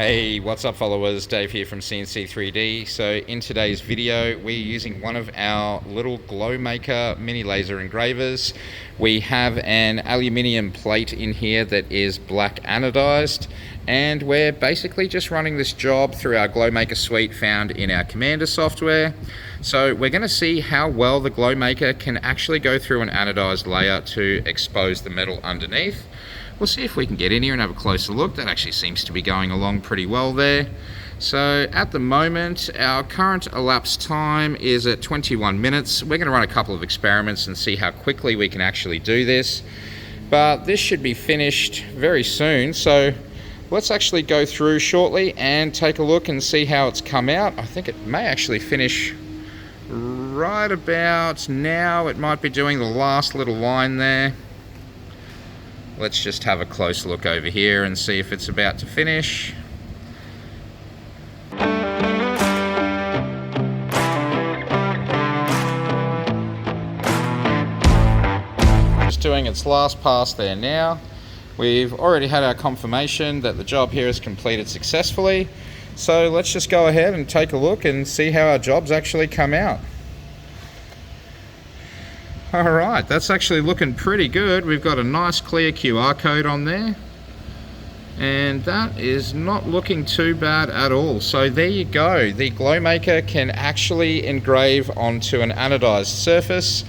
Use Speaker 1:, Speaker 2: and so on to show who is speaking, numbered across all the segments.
Speaker 1: Hey, what's up followers? Dave here from CNC3D. So in today's video, we're using one of our little GlowMaker mini laser engravers. We have an aluminium plate in here that is black anodized, and we're basically just running this job through our GlowMaker suite found in our Commander software. So we're going to see how well the GlowMaker can actually go through an anodized layer to expose the metal underneath. We'll see if we can get in here and have a closer look. That actually seems to be going along pretty well there. So at the moment, our current elapsed time is at 21 minutes. We're going to run a couple of experiments and see how quickly we can actually do this. But this should be finished very soon. So let's actually go through shortly and take a look and see how it's come out. I think it may actually finish right about now. It might be doing the last little line there. Let's just have a close look over here and see if it's about to finish. Just doing its last pass there now. We've already had our confirmation that the job here is completed successfully. So let's just go ahead and take a look and see how our jobs actually come out. Alright, that's actually looking pretty good. We've got a nice clear QR code on there, and that is not looking too bad at all. So there you go, the GlowMaker can actually engrave onto an anodized surface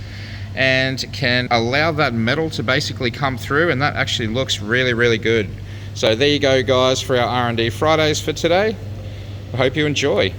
Speaker 1: and can allow that metal to basically come through, and that actually looks really good. So there you go guys for our R&D Fridays for today. I hope you enjoy.